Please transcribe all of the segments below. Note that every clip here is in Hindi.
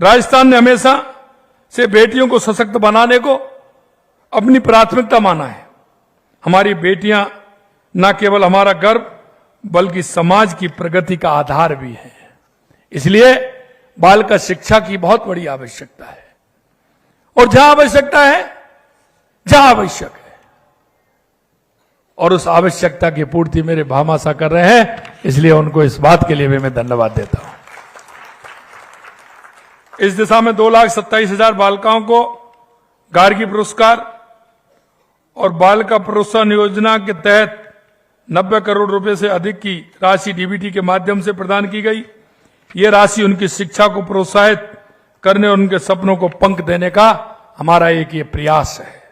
राजस्थान ने हमेशा से बेटियों को सशक्त बनाने को अपनी प्राथमिकता माना है। हमारी बेटियां न केवल हमारा गर्व बल्कि समाज की प्रगति का आधार भी है। इसलिए बालिका शिक्षा की बहुत बड़ी आवश्यकता है और जहां आवश्यकता है, जहां आवश्यक है, और उस आवश्यकता की पूर्ति मेरे भामाशाह कर रहे हैं, इसलिए उनको इस बात के लिए भी मैं धन्यवाद देता हूं। इस दिशा में 2,27,000 बालिकाओं को गार्गी पुरस्कार और बालिका प्रोत्साहन योजना के तहत 90 करोड़ रुपए से अधिक की राशि डीबीटी के माध्यम से प्रदान की गई। ये राशि उनकी शिक्षा को प्रोत्साहित करने और उनके सपनों को पंख देने का हमारा एक ये प्रयास है।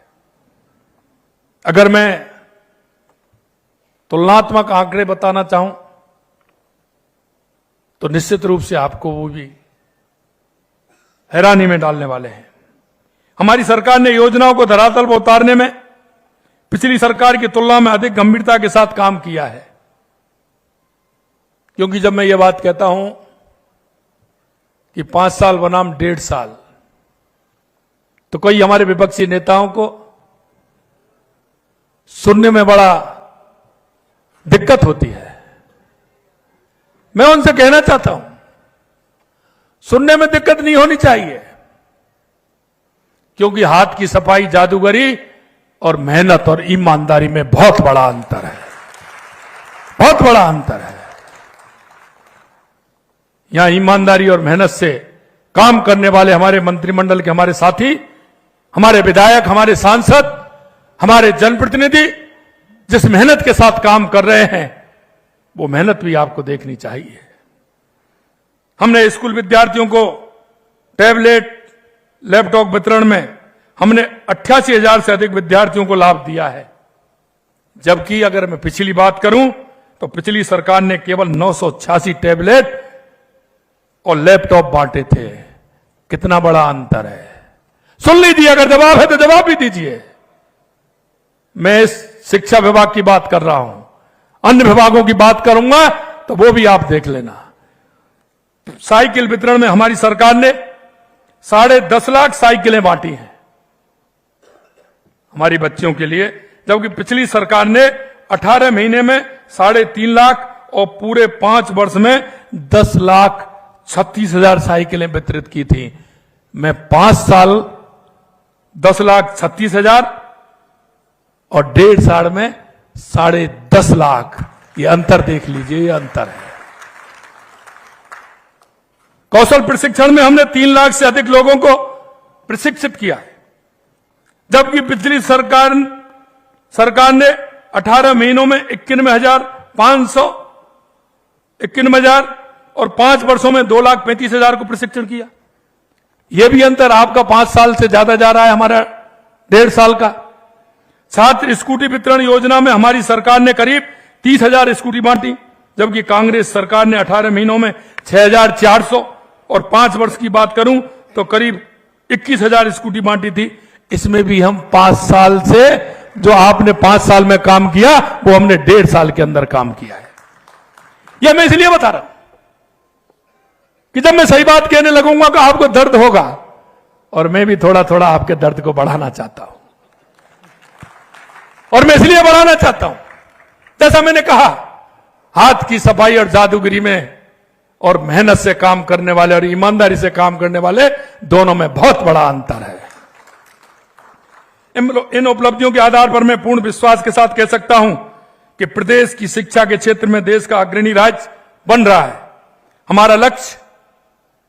अगर मैं तुलनात्मक आंकड़े बताना चाहूं तो निश्चित रूप से आपको वो भी हैरानी में डालने वाले हैं। हमारी सरकार ने योजनाओं को धरातल पर उतारने में पिछली सरकार की तुलना में अधिक गंभीरता के साथ काम किया है। क्योंकि जब मैं ये बात कहता हूं कि 5 साल बनाम 1.5 साल, तो कई हमारे विपक्षी नेताओं को सुनने में बड़ा दिक्कत होती है। मैं उनसे कहना चाहता हूं, सुनने में दिक्कत नहीं होनी चाहिए, क्योंकि हाथ की सफाई, जादूगरी और मेहनत और ईमानदारी में बहुत बड़ा अंतर है, बहुत बड़ा अंतर है। यहां ईमानदारी और मेहनत से काम करने वाले हमारे मंत्रिमंडल के हमारे साथी, हमारे विधायक, हमारे सांसद, हमारे जनप्रतिनिधि जिस मेहनत के साथ काम कर रहे हैं, वो मेहनत भी आपको देखनी चाहिए। हमने स्कूल विद्यार्थियों को टैबलेट, लैपटॉप वितरण में हमने 88,000 से अधिक विद्यार्थियों को लाभ दिया है। जबकि अगर मैं पिछली बात करूं तो पिछली सरकार ने केवल 986 टैबलेट और लैपटॉप बांटे थे। कितना बड़ा अंतर है। सुन लीजिए, अगर जवाब है तो जवाब भी दीजिए। मैं इस शिक्षा विभाग की बात कर रहा हूं, अन्य विभागों की बात करूंगा तो वो भी आप देख लेना। साइकिल वितरण में हमारी सरकार ने 10.5 लाख साइकिलें बांटी हैं हमारी बच्चियों के लिए, जबकि पिछली सरकार ने 18 महीने में 3.5 लाख और पूरे 5 वर्ष में 10,36,000 साइकिलें वितरित की थी। मैं 5 साल 10,36,000 और 1.5 साल में 10.5 लाख, ये अंतर देख लीजिए, ये अंतर है। कौशल प्रशिक्षण में हमने 3 लाख से अधिक लोगों को प्रशिक्षित किया है, जबकि पिछली सरकार ने 18 महीनों में 91,000 और 5 वर्षों में 2,35,000 को प्रशिक्षण किया। यह भी अंतर आपका 5 साल से ज्यादा जा रहा है, हमारा 1.5 साल का। छात्र स्कूटी वितरण योजना में हमारी सरकार ने करीब 30,000 स्कूटी बांटी, जबकि कांग्रेस सरकार ने 18 महीनों में 6,400 और 5 वर्ष की बात करूं तो करीब 21,000 स्कूटी बांटी थी। इसमें भी हम 5 साल से, जो आपने 5 साल में काम किया, वो हमने 1.5 साल के अंदर काम किया है। यह मैं इसलिए बता रहा हूं कि जब मैं सही बात कहने लगूंगा तो आपको दर्द होगा, और मैं भी थोड़ा थोड़ा आपके दर्द को बढ़ाना चाहता हूं। और मैं इसलिए बढ़ाना चाहता हूं, जैसा मैंने कहा, हाथ की सफाई और जादूगरी में और मेहनत से काम करने वाले और ईमानदारी से काम करने वाले, दोनों में बहुत बड़ा अंतर है। इन उपलब्धियों के आधार पर मैं पूर्ण विश्वास के साथ कह सकता हूं कि प्रदेश की शिक्षा के क्षेत्र में देश का अग्रणी राज्य बन रहा है। हमारा लक्ष्य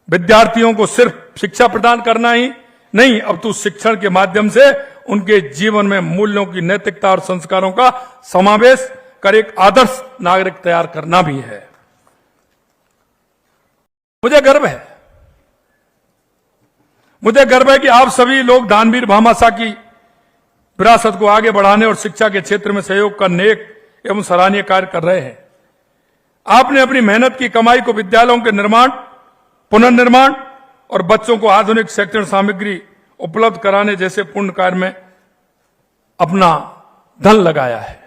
विद्यार्थियों को सिर्फ शिक्षा प्रदान करना ही नहीं, अब तो शिक्षण के माध्यम से उनके जीवन में मूल्यों की, नैतिकता और संस्कारों का समावेश कर एक आदर्श नागरिक तैयार करना भी है। मुझे गर्व है कि आप सभी लोग दानवीर भामाशाह की विरासत को आगे बढ़ाने और शिक्षा के क्षेत्र में सहयोग का नेक एवं सराहनीय कार्य कर रहे हैं। आपने अपनी मेहनत की कमाई को विद्यालयों के निर्माण, पुनर्निर्माण और बच्चों को आधुनिक शैक्षणिक सामग्री उपलब्ध कराने जैसे पुण्य कार्य में अपना धन लगाया है।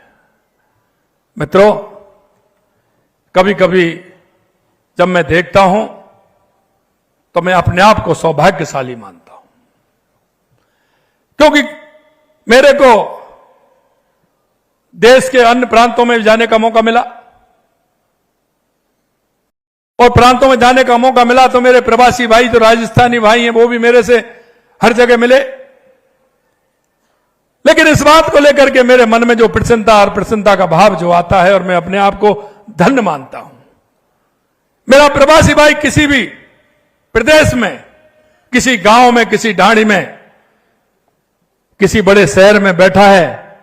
मित्रों, कभी कभी जब मैं देखता हूं तो मैं अपने आप को सौभाग्यशाली मानता हूं, क्योंकि मेरे को देश के अन्य प्रांतों में जाने का मौका मिला, और प्रांतों में जाने का मौका मिला तो मेरे प्रवासी भाई जो राजस्थानी भाई हैं वो भी मेरे से हर जगह मिले। लेकिन इस बात को लेकर के मेरे मन में जो प्रसन्नता और प्रसन्नता का भाव जो आता है, और मैं अपने आप को धन्य मानता हूं। मेरा प्रवासी भाई किसी भी प्रदेश में, किसी गांव में, किसी ढाणी में, किसी बड़े शहर में बैठा है,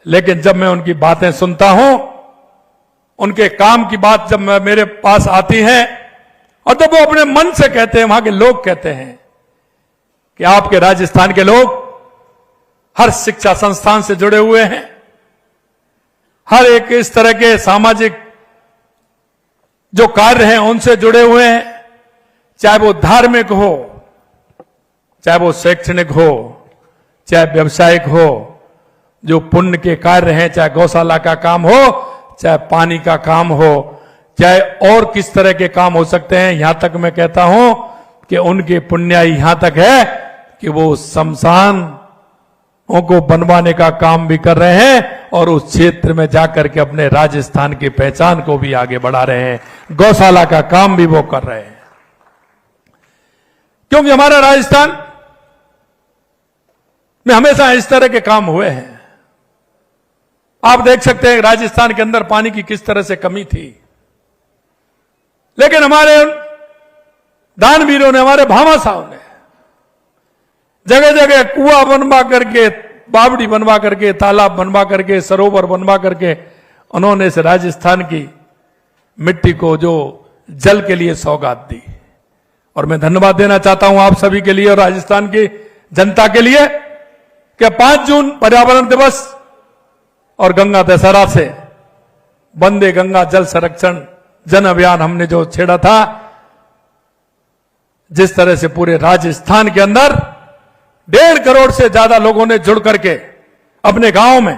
लेकिन जब मैं उनकी बातें सुनता हूं, उनके काम की बात जब मेरे पास आती है, और जब वो अपने मन से कहते हैं, वहां के लोग कहते हैं कि आपके राजस्थान के लोग हर शिक्षा संस्थान से जुड़े हुए हैं, हर एक इस तरह के सामाजिक जो कार्य हैं उनसे जुड़े हुए हैं, चाहे वो धार्मिक हो, चाहे वो शैक्षणिक हो, चाहे व्यवसायिक हो, जो पुण्य के कार्य हैं, चाहे गौशाला का काम हो, चाहे पानी का काम हो, चाहे और किस तरह के काम हो सकते हैं। यहां तक मैं कहता हूं कि उनकी पुण्याई यहां तक है कि वो शमशान को बनवाने का काम भी कर रहे हैं, और उस क्षेत्र में जाकर के अपने राजस्थान की पहचान को भी आगे बढ़ा रहे हैं। गौशाला का काम भी वो कर रहे हैं, क्योंकि हमारा राजस्थान में हमेशा इस तरह के काम हुए हैं। आप देख सकते हैं राजस्थान के अंदर पानी की किस तरह से कमी थी, लेकिन हमारे दानवीरों ने, हमारे भामाशाहों ने जगह जगह कुआं बनवा करके, बावड़ी बनवा करके, तालाब बनवा करके, सरोवर बनवा करके उन्होंने इस राजस्थान की मिट्टी को जो जल के लिए सौगात दी। और मैं धन्यवाद देना चाहता हूं आप सभी के लिए और राजस्थान की जनता के लिए कि 5 जून पर्यावरण दिवस और गंगा दशहरा से वंदे गंगा जल संरक्षण जन अभियान हमने जो छेड़ा था, जिस तरह से पूरे राजस्थान के अंदर 1.5 करोड़ से ज्यादा लोगों ने जुड़ करके अपने गांव में,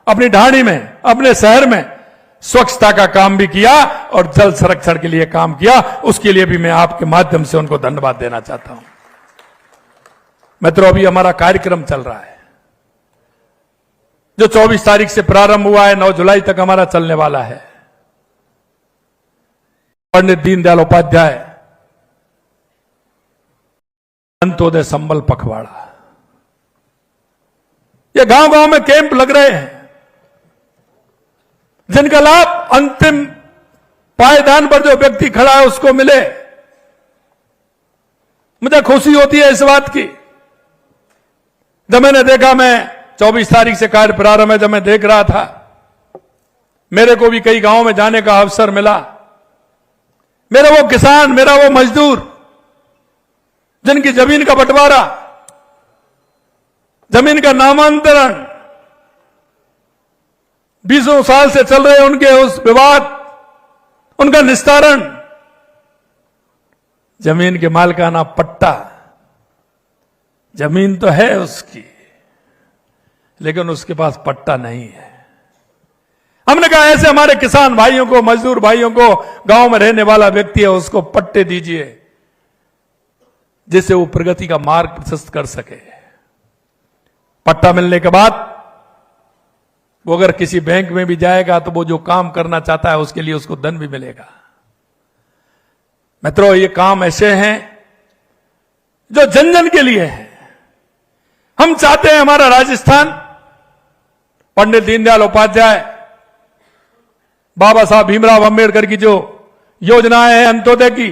अपनी ढाणी में, अपने शहर में स्वच्छता का काम भी किया और जल संरक्षण के लिए काम किया, उसके लिए भी मैं आपके माध्यम से उनको धन्यवाद देना चाहता हूं। मित्रों, अभी हमारा कार्यक्रम चल रहा है जो 24 तारीख से प्रारंभ हुआ है, 9 जुलाई तक हमारा चलने वाला है। पंडित दीनदयाल उपाध्याय अंत्योदय संबल पखवाड़ा, ये गांव गांव में कैंप लग रहे हैं, जिनका लाभ अंतिम पायदान पर जो व्यक्ति खड़ा है उसको मिले। मुझे खुशी होती है इस बात की, जब मैंने देखा, मैं 24 तारीख से कार्य प्रारंभ है, जब मैं देख रहा था, मेरे को भी कई गांवों में जाने का अवसर मिला। मेरा वो किसान, मेरा वो मजदूर जिनकी जमीन का बंटवारा, जमीन का नामांतरण 20 साल से चल रहे उनके उस विवाद, उनका निस्तारण, जमीन के मालिकाना पट्टा, जमीन तो है उसकी लेकिन उसके पास पट्टा नहीं है। हमने कहा ऐसे हमारे किसान भाइयों को, मजदूर भाइयों को, गांव में रहने वाला व्यक्ति है उसको पट्टे दीजिए, जिससे वो प्रगति का मार्ग प्रशस्त कर सके। पट्टा मिलने के बाद वो अगर किसी बैंक में भी जाएगा तो वो जो काम करना चाहता है उसके लिए उसको धन भी मिलेगा। मित्रों, ये काम ऐसे हैं जो जन जन के लिए है। हम चाहते हैं हमारा राजस्थान पंडित दीनदयाल उपाध्याय, बाबा साहब भीमराव अंबेडकर की जो योजनाएं हैं अंत्योदय की,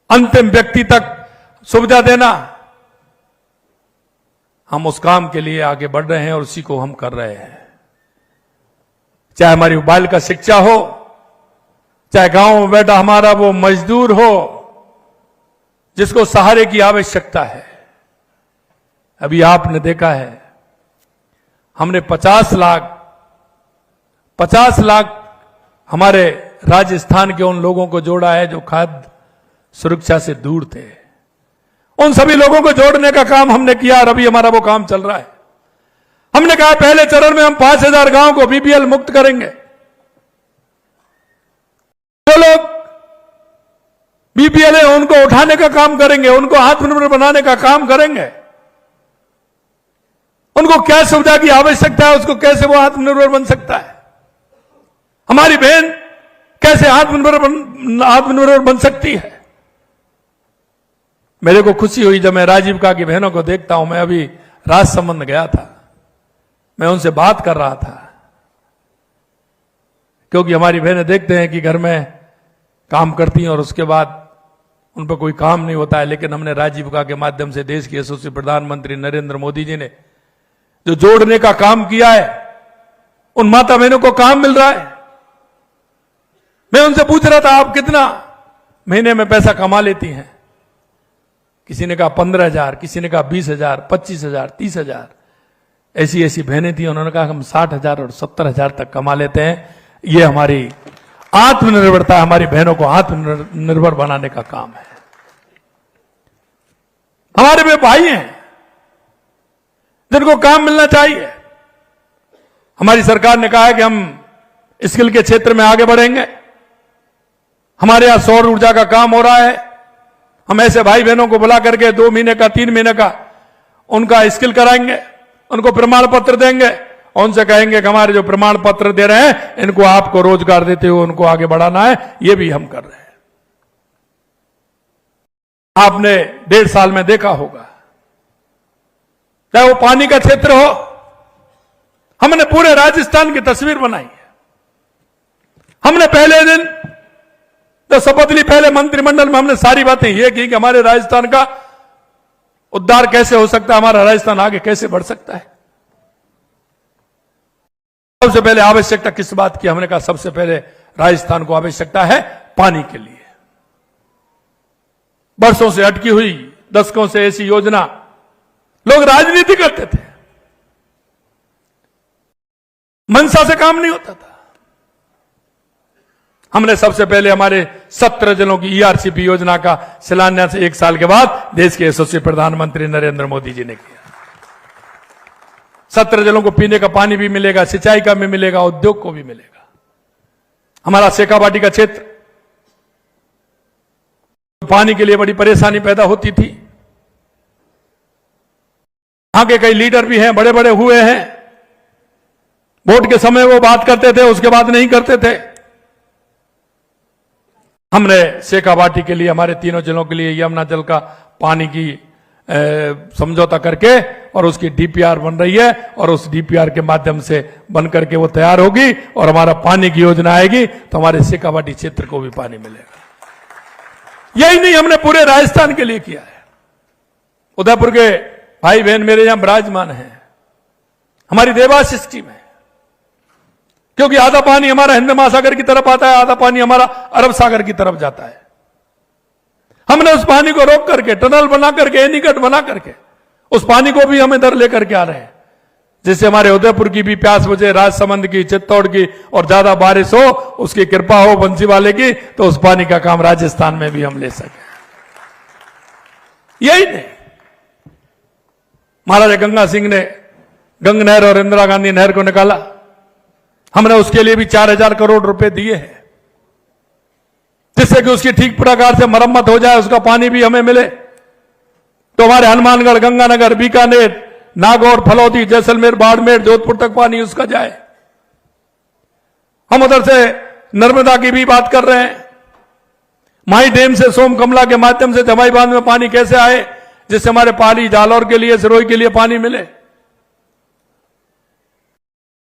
अंतिम व्यक्ति तक सुविधा देना, हम उस काम के लिए आगे बढ़ रहे हैं और उसी को हम कर रहे हैं। चाहे हमारी बालिका शिक्षा हो, चाहे गांव में बैठा हमारा वो मजदूर हो जिसको सहारे की आवश्यकता है। अभी आपने देखा है, हमने 50 लाख हमारे राजस्थान के उन लोगों को जोड़ा है जो खाद्य सुरक्षा से दूर थे। उन सभी लोगों को जोड़ने का काम हमने किया और अभी हमारा वो काम चल रहा है। हमने कहा पहले चरण में हम 5000 गांव को बीपीएल मुक्त करेंगे। जो लोग बीपीएल है उनको उठाने का काम करेंगे, उनको आत्मनिर्भर बनाने का काम करेंगे। उनको क्या सुविधा की आवश्यकता है, उसको कैसे वो आत्मनिर्भर बन सकता है। हमारी बहन कैसे आत्मनिर्भर बन सकती है। मेरे को खुशी हुई जब मैं राजीविका की बहनों को देखता हूं। मैं अभी राजसमंद गया था, मैं उनसे बात कर रहा था, क्योंकि हमारी बहनें देखते हैं कि घर में काम करती हैं और उसके बाद उन पर कोई काम नहीं होता है। लेकिन हमने राजीविका के माध्यम से देश के यशस्वी प्रधानमंत्री नरेंद्र मोदी जी ने जो जोड़ने का काम किया है, उन माता बहनों को काम मिल रहा है। मैं उनसे पूछ रहा था, आप कितना महीने में पैसा कमा लेती हैं? किसी ने कहा 15,000, किसी ने कहा 20,000, 25,000, 30,000। ऐसी ऐसी बहनें थी, उन्होंने कहा हम 60,000 और 70,000 तक कमा लेते हैं। ये हमारी आत्मनिर्भरता, हमारी बहनों को आत्मनिर्भर बनाने का काम है। हमारे वे भाई हैं जिनको काम मिलना चाहिए। हमारी सरकार ने कहा है कि हम स्किल के क्षेत्र में आगे बढ़ेंगे। हमारे यहां सौर ऊर्जा का काम हो रहा है। हम ऐसे भाई बहनों को बुला करके 2 महीने का 3 महीने का उनका स्किल कराएंगे, उनको प्रमाण पत्र देंगे और उनसे कहेंगे कि हमारे जो प्रमाण पत्र दे रहे हैं इनको आपको रोजगार देते हुए उनको आगे बढ़ाना है। ये भी हम कर रहे हैं। आपने 1.5 साल में देखा होगा, चाहे वो पानी का क्षेत्र हो, हमने पूरे राजस्थान की तस्वीर बनाई है। हमने पहले दिन तो शपथ ली, पहले मंत्रिमंडल में हमने सारी बातें ये की कि हमारे राजस्थान का उद्धार कैसे हो सकता है, हमारा राजस्थान आगे कैसे बढ़ सकता है। सबसे पहले आवश्यकता किस बात की? हमने कहा सबसे पहले राजस्थान को आवश्यकता है पानी के लिए। वर्षों से अटकी हुई, दशकों से ऐसी योजना, लोग राजनीति करते थे, मनसा से काम नहीं होता था। हमने सबसे पहले हमारे 17 जिलों की ईआरसीपी योजना का शिलान्यास 1 साल के बाद देश के यशस्वी प्रधानमंत्री नरेंद्र मोदी जी ने किया। 17 जिलों को पीने का पानी भी मिलेगा, सिंचाई का भी मिलेगा, उद्योग को भी मिलेगा। हमारा शेखावाटी का क्षेत्र, पानी के लिए बड़ी परेशानी पैदा होती थी। यहां के कई लीडर भी हैं, बड़े बड़े हुए हैं, वोट के समय वो बात करते थे, उसके बाद नहीं करते थे। हमने शेखावाटी के लिए, हमारे 3 जिलों के लिए यमुना जल का पानी की समझौता करके और उसकी डीपीआर बन रही है और उस डीपीआर के माध्यम से बन करके वो तैयार होगी और हमारा पानी की योजना आएगी तो हमारे शेखावाटी क्षेत्र को भी पानी मिलेगा। यही नहीं, हमने पूरे राजस्थान के लिए किया है। उदयपुर के भाई बहन मेरे यहां विराजमान हैं। हमारी देवास स्कीम है, क्योंकि आधा पानी हमारा हिंद महासागर की तरफ आता है, आधा पानी हमारा अरब सागर की तरफ जाता है। हमने उस पानी को रोक करके, टनल बना करके, एनीकट बना करके उस पानी को भी हम इधर लेकर के आ रहे हैं, जिससे हमारे उदयपुर की भी प्यास बुझे, राजसमंद की, चित्तौड़ की, और ज्यादा बारिश हो, उसकी कृपा हो बंसी वाले की, तो उस पानी का काम राजस्थान में भी हम ले सके। यही नहीं, महाराजा गंगा सिंह ने गंग नहर और इंदिरा गांधी नहर को निकाला, हमने उसके लिए भी 4,000 करोड़ रुपए दिए हैं, जिससे कि उसकी ठीक प्रकार से मरम्मत हो जाए, उसका पानी भी हमें मिले। तो हमारे हनुमानगढ़, गंगानगर, बीकानेर, नागौर, फलौदी, जैसलमेर, बाड़मेर, जोधपुर तक पानी उसका जाए। हम उधर से नर्मदा की भी बात कर रहे हैं। माई डैम से सोम कमला के माध्यम से जमाई बांध में पानी कैसे आए, जिससे हमारे पाली, जालौर के लिए, सिरोही के लिए पानी मिले।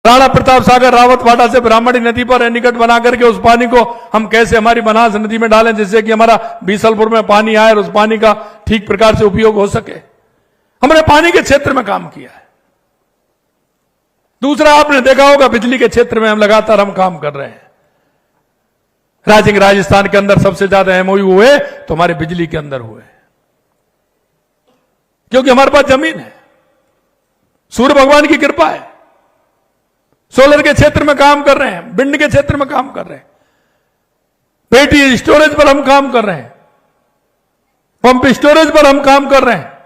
राणा प्रताप सागर, रावतवाड़ा से ब्राह्मणी नदी पर एनीकट बना करके उस पानी को हम कैसे हमारी बनास नदी में डालें, जिससे कि हमारा बीसलपुर में पानी आए और उस पानी का ठीक प्रकार से उपयोग हो सके। हमने पानी के क्षेत्र में काम किया है। दूसरा, आपने देखा होगा बिजली के क्षेत्र में हम लगातार काम कर रहे हैं। राजस्थान के अंदर सबसे ज्यादा एमओयू हुए तो हमारे बिजली के अंदर हुए, क्योंकि हमारे पास जमीन है, सूर्य भगवान की कृपा है। सोलर के क्षेत्र में काम कर रहे हैं, विंड के क्षेत्र में काम कर रहे हैं, बैटरी स्टोरेज पर हम काम कर रहे हैं, पंप स्टोरेज पर हम काम कर रहे हैं।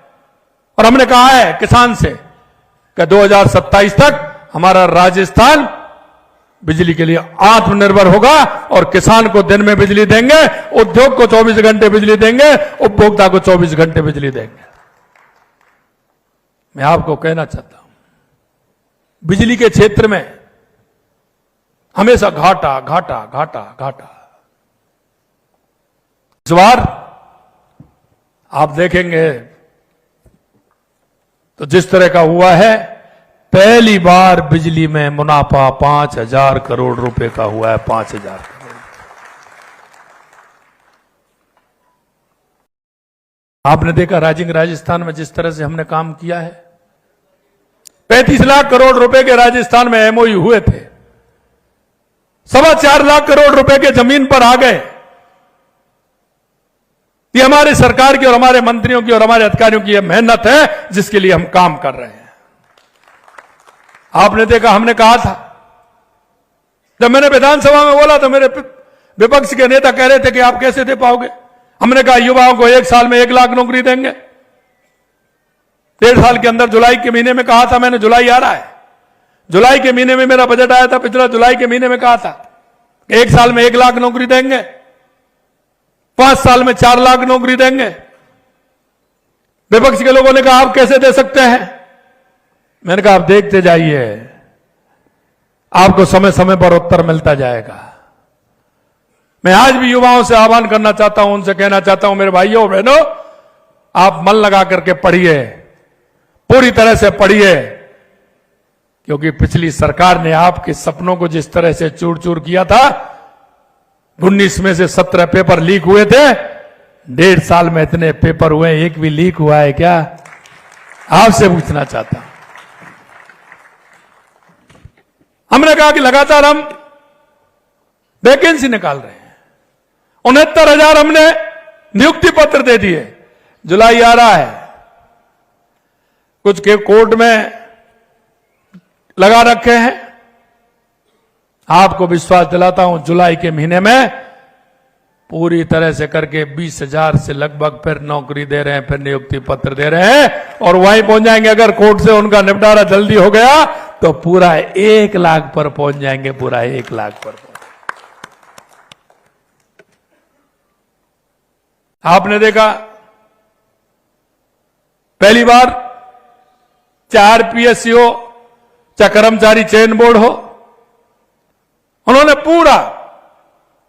और हमने कहा है किसान से कि 2027 तक हमारा राजस्थान बिजली के लिए आत्मनिर्भर होगा और किसान को दिन में बिजली देंगे, उद्योग को 24 घंटे बिजली देंगे, उपभोक्ता को 24 घंटे बिजली देंगे। मैं आपको कहना चाहता हूं, बिजली के क्षेत्र में हमेशा घाटा घाटा घाटा घाटा। इस बार आप देखेंगे तो जिस तरह का हुआ है, पहली बार बिजली में मुनाफा 5,000 करोड़ रुपए का हुआ है। 5,000 करोड़। आपने देखा राजस्थान में जिस तरह से हमने काम किया है, 35 लाख करोड़ रुपए के राजस्थान में एमओयू हुए थे, 4.25 लाख करोड़ रुपए के जमीन पर आ गए। ये हमारी सरकार की और हमारे मंत्रियों की और हमारे अधिकारियों की यह मेहनत है जिसके लिए हम काम कर रहे हैं। आपने देखा, हमने कहा था, जब मैंने विधानसभा में बोला तो मेरे विपक्ष के नेता कह रहे थे कि आप कैसे दे पाओगे। हमने कहा युवाओं को 1 साल में 1 लाख नौकरी देंगे। 1.5 साल के अंदर, जुलाई के महीने में कहा था मैंने, जुलाई आ रहा है, जुलाई के महीने में मेरा बजट आया था, पिछला जुलाई के महीने में कहा था कि 1 साल में 1 लाख नौकरी देंगे, 5 साल में 4 लाख नौकरी देंगे। विपक्ष के लोगों ने कहा आप कैसे दे सकते हैं। मैंने कहा आप देखते जाइए, आपको समय समय पर उत्तर मिलता जाएगा। मैं आज भी युवाओं से आह्वान करना चाहता हूं, उनसे कहना चाहता हूं, मेरे भाइयों बहनों, आप मन लगा करके पढ़िए, पूरी तरह से पढ़िए, क्योंकि पिछली सरकार ने आपके सपनों को जिस तरह से चूर चूर किया था, 19 में से 17 पेपर लीक हुए थे, 1.5 साल में इतने पेपर हुए, एक भी लीक हुआ है क्या? आपसे पूछना चाहता हूं। हमने कहा कि लगातार हम वैकेंसी निकाल रहे हैं, 69,000 हमने नियुक्ति पत्र दे दिए। जुलाई आ रहा है, कुछ के कोर्ट में लगा रखे हैं। आपको विश्वास दिलाता हूं, जुलाई के महीने में पूरी तरह से करके 20,000 से लगभग फिर नौकरी दे रहे हैं, फिर नियुक्ति पत्र दे रहे हैं और वहीं पहुंच जाएंगे। अगर कोर्ट से उनका निपटारा जल्दी हो गया तो पूरा 1 लाख पर पहुंच जाएंगे, पूरा 1 लाख पर। आपने देखा, पहली बार चाहे आरपीएस हो, चाहे कर्मचारी चयन बोर्ड हो, उन्होंने पूरा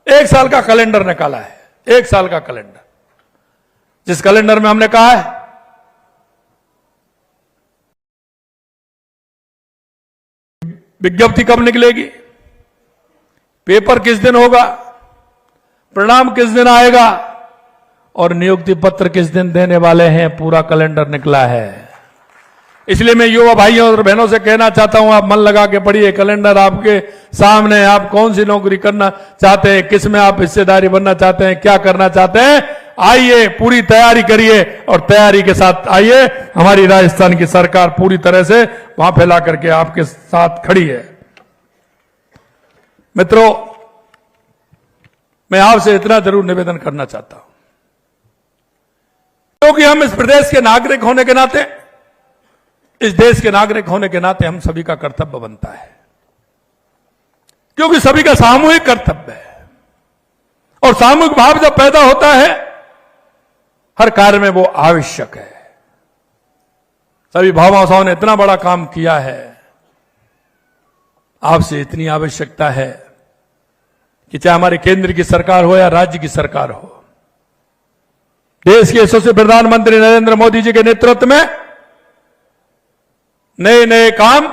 1 साल का कैलेंडर निकाला है। 1 साल का कैलेंडर, जिस कैलेंडर में हमने कहा है विज्ञप्ति कब निकलेगी, पेपर किस दिन होगा, परिणाम किस दिन आएगा और नियुक्ति पत्र किस दिन देने वाले हैं, पूरा कैलेंडर निकला है। इसलिए मैं युवा भाइयों और बहनों से कहना चाहता हूं, आप मन लगा के पढ़िए, कैलेंडर आपके सामने। आप कौन सी नौकरी करना चाहते हैं, किस में आप हिस्सेदारी बनना चाहते हैं, क्या करना चाहते हैं, आइए पूरी तैयारी करिए और तैयारी के साथ आइए। हमारी राजस्थान की सरकार पूरी तरह से वहां फैला करके आपके साथ खड़ी है। मित्रों, मैं आपसे इतना जरूर निवेदन करना चाहता हूं, क्योंकि हम इस प्रदेश के नागरिक होने के नाते, इस देश के नागरिक होने के नाते हम सभी का कर्तव्य बनता है, क्योंकि सभी का सामूहिक कर्तव्य है। और सामूहिक भाव जब पैदा होता है, हर कार्य में वो आवश्यक है। सभी भामाशाहों ने इतना बड़ा काम किया है, आपसे इतनी आवश्यकता है कि चाहे हमारे केंद्र की सरकार हो या राज्य की सरकार हो, देश के यशस्वी प्रधानमंत्री नरेंद्र मोदी जी के नेतृत्व में नए नए काम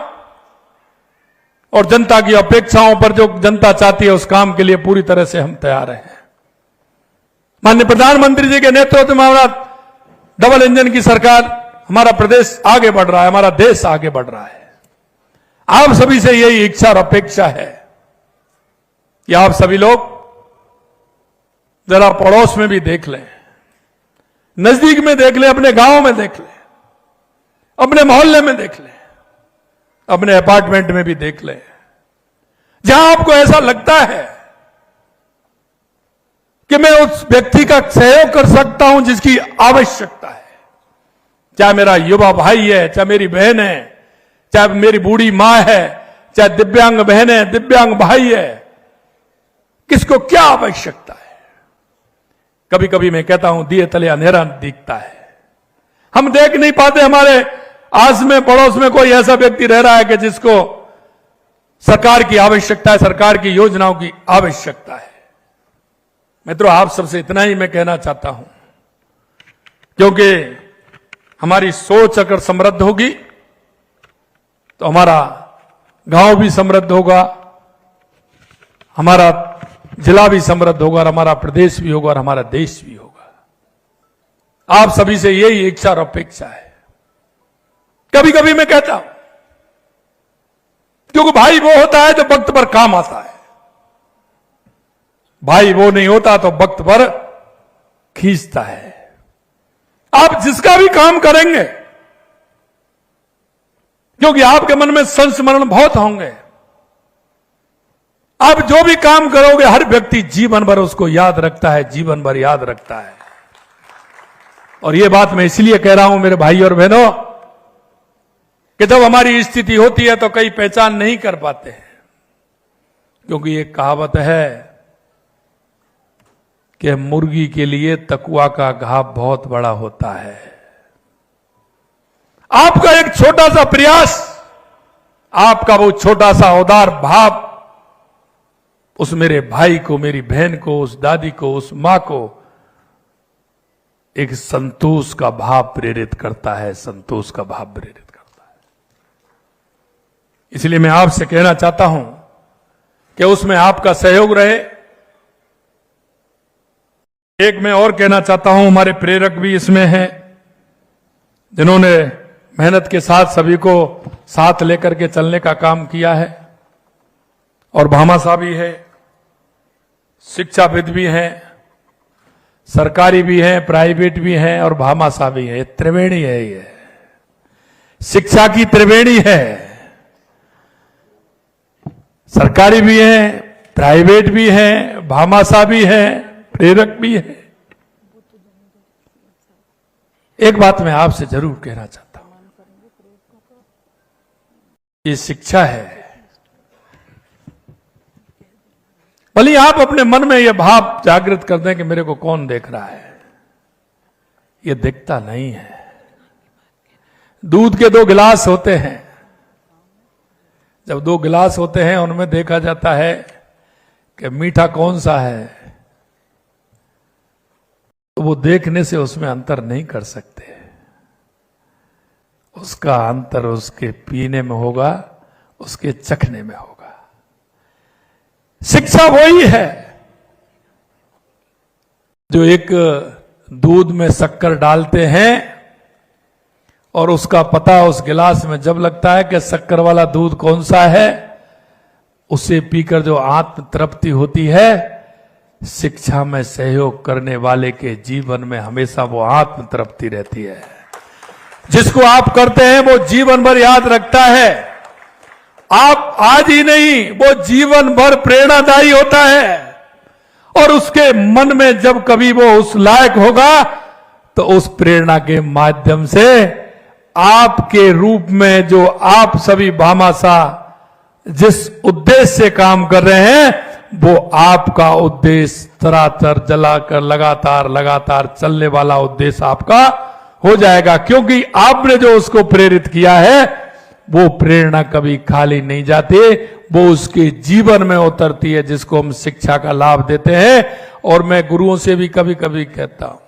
और जनता की अपेक्षाओं पर जो जनता चाहती है उस काम के लिए पूरी तरह से हम तैयार हैं। माननीय प्रधानमंत्री जी के नेतृत्व में हमारा डबल इंजन की सरकार, हमारा प्रदेश आगे बढ़ रहा है, हमारा देश आगे बढ़ रहा है। आप सभी से यही इच्छा और अपेक्षा है कि आप सभी लोग जरा पड़ोस में भी देख लें, नजदीक में देख लें, अपने गांव में देख लें, अपने मोहल्ले में देख लें, अपने अपार्टमेंट में भी देख लें। जहां आपको ऐसा लगता है कि मैं उस व्यक्ति का सहयोग कर सकता हूं जिसकी आवश्यकता है, चाहे मेरा युवा भाई है, चाहे मेरी बहन है, चाहे मेरी बूढ़ी मां है, चाहे दिव्यांग बहनें, दिव्यांग भाई है, किसको क्या आवश्यकता है। कभी कभी मैं कहता हूं दिए तले अंधेरा दिखता है, हम देख नहीं पाते। हमारे आस में पड़ोस में कोई ऐसा व्यक्ति रह रहा है कि जिसको सरकार की आवश्यकता है, सरकार की योजनाओं की आवश्यकता है। मित्रों, आप सबसे इतना ही मैं कहना चाहता हूं, क्योंकि हमारी सोच अगर समृद्ध होगी तो हमारा गांव भी समृद्ध होगा, हमारा जिला भी समृद्ध होगा, और हमारा प्रदेश भी होगा, और हमारा देश भी होगा। आप सभी से यही इच्छा और अपेक्षा है। कभी कभी मैं कहता हूं, क्योंकि भाई वो होता है जो वक्त पर काम आता है, भाई वो नहीं होता तो वक्त पर खींचता है। आप जिसका भी काम करेंगे, क्योंकि आपके मन में संस्मरण बहुत होंगे, आप जो भी काम करोगे हर व्यक्ति जीवन भर उसको याद रखता है, जीवन भर याद रखता है। और ये बात मैं इसलिए कह रहा हूं मेरे भाई और बहनों, कि जब हमारी स्थिति होती है तो कई पहचान नहीं कर पाते हैं, क्योंकि एक कहावत है कि मुर्गी के लिए तकुआ का घाव बहुत बड़ा होता है। आपका एक छोटा सा प्रयास, आपका वो छोटा सा उदार भाव उस मेरे भाई को, मेरी बहन को, उस दादी को, उस मां को एक संतोष का भाव प्रेरित करता है, संतोष का भाव प्रेरित करता है। इसलिए मैं आपसे कहना चाहता हूं कि उसमें आपका सहयोग रहे। एक मैं और कहना चाहता हूं, हमारे प्रेरक भी इसमें हैं, जिन्होंने मेहनत के साथ सभी को साथ लेकर के चलने का काम किया है। और भामाशाह भी है, शिक्षाविद भी हैं, सरकारी भी हैं, प्राइवेट भी हैं, और भामाशाह भी है। त्रिवेणी है, ये शिक्षा की त्रिवेणी है। सरकारी भी है, प्राइवेट भी है, भामाशाह भी है, प्रेरक भी है। एक बात मैं आपसे जरूर कहना चाहता हूं, ये शिक्षा है। भले आप अपने मन में यह भाव जागृत कर दें कि मेरे को कौन देख रहा है, यह दिखता नहीं है। दूध के 2 गिलास होते हैं, जब 2 गिलास होते हैं उनमें देखा जाता है कि मीठा कौन सा है, तो वो देखने से उसमें अंतर नहीं कर सकते। उसका अंतर उसके पीने में होगा, उसके चखने में होगा। शिक्षा वही है जो एक दूध में शक्कर डालते हैं और उसका पता उस गिलास में जब लगता है कि शक्कर वाला दूध कौन सा है, उसे पीकर जो आत्म तृप्ति होती है, शिक्षा में सहयोग करने वाले के जीवन में हमेशा वो आत्म तृप्ति रहती है। जिसको आप करते हैं वो जीवन भर याद रखता है। आप आज ही नहीं, वो जीवन भर प्रेरणादायी होता है। और उसके मन में जब कभी वो उस लायक होगा तो उस प्रेरणा के माध्यम से आपके रूप में जो आप सभी भामाशाह जिस उद्देश्य से काम कर रहे हैं, वो आपका उद्देश्य तरातर जलाकर लगातार लगातार चलने वाला उद्देश्य आपका हो जाएगा। क्योंकि आपने जो उसको प्रेरित किया है, वो प्रेरणा कभी खाली नहीं जाती, वो उसके जीवन में उतरती है, जिसको हम शिक्षा का लाभ देते हैं। और मैं गुरुओं से भी कभी कभी कहता हूं,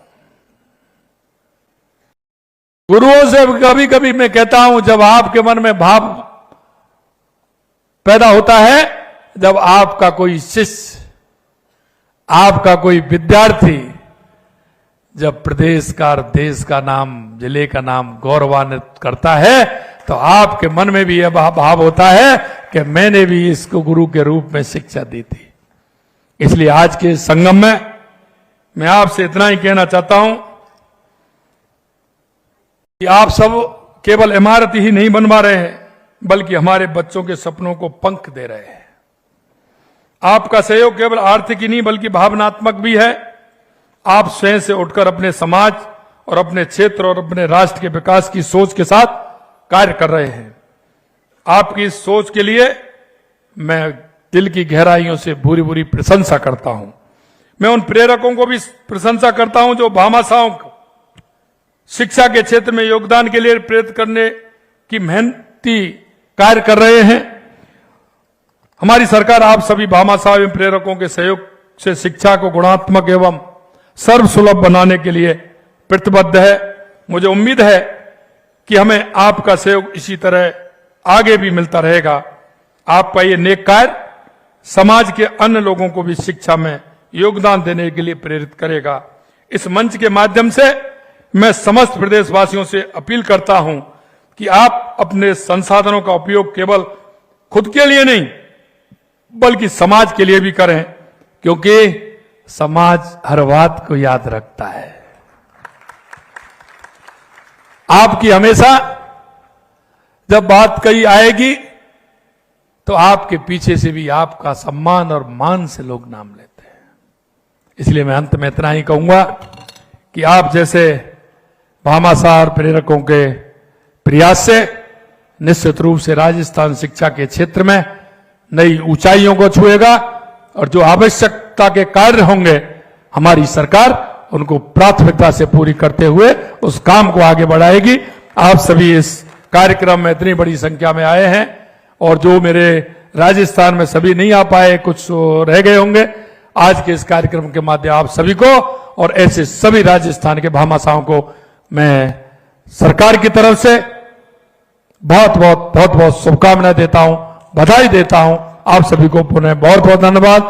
गुरुओं से कभी कभी मैं कहता हूं, जब आपके मन में भाव पैदा होता है, जब आपका कोई शिष्य, आपका कोई विद्यार्थी जब प्रदेश का और देश का नाम, जिले का नाम गौरवान्वित करता है, तो आपके मन में भी यह भाव होता है कि मैंने भी इसको गुरु के रूप में शिक्षा दी थी। इसलिए आज के संगम में मैं आपसे इतना ही कहना चाहता हूं कि आप सब केवल इमारत ही नहीं बनवा रहे हैं, बल्कि हमारे बच्चों के सपनों को पंख दे रहे हैं। आपका सहयोग केवल आर्थिक ही नहीं बल्कि भावनात्मक भी है। आप स्वयं से उठकर अपने समाज और अपने क्षेत्र और अपने राष्ट्र के विकास की सोच के साथ कार्य कर रहे हैं। आपकी इस सोच के लिए मैं दिल की गहराइयों से भूरी भूरी प्रशंसा करता हूं। मैं उन प्रेरकों को भी प्रशंसा करता हूं जो भामाशाहों को शिक्षा के क्षेत्र में योगदान के लिए प्रेरित करने की मेहनती कार्य कर रहे हैं। हमारी सरकार आप सभी भामाशाह एवं प्रेरकों के सहयोग से शिक्षा को गुणात्मक एवं सर्वसुलभ बनाने के लिए प्रतिबद्ध है। मुझे उम्मीद है कि हमें आपका सहयोग इसी तरह आगे भी मिलता रहेगा। आपका ये नेक कार्य समाज के अन्य लोगों को भी शिक्षा में योगदान देने के लिए प्रेरित करेगा। इस मंच के माध्यम से मैं समस्त प्रदेशवासियों से अपील करता हूं कि आप अपने संसाधनों का उपयोग केवल खुद के लिए नहीं बल्कि समाज के लिए भी करें, क्योंकि समाज हर बात को याद रखता है। आपकी हमेशा जब बात कही आएगी तो आपके पीछे से भी आपका सम्मान और मान से लोग नाम लेते हैं। इसलिए मैं अंत में इतना ही कहूंगा कि आप जैसे भामाशाह और प्रेरकों के प्रयास से निश्चित रूप से राजस्थान शिक्षा के क्षेत्र में नई ऊंचाइयों को छुएगा और जो आवश्यकता के कार्य होंगे हमारी सरकार उनको प्राथमिकता से पूरी करते हुए उस काम को आगे बढ़ाएगी। आप सभी इस कार्यक्रम में इतनी बड़ी संख्या में आए हैं और जो मेरे राजस्थान में सभी नहीं आ पाए, कुछ रह गए होंगे, आज के इस कार्यक्रम के माध्यम आप सभी को और ऐसे सभी राजस्थान के भामाशाहों को मैं सरकार की तरफ से बहुत बहुत शुभकामनाएं देता हूं, बधाई देता हूं। आप सभी को पुनः बहुत बहुत धन्यवाद।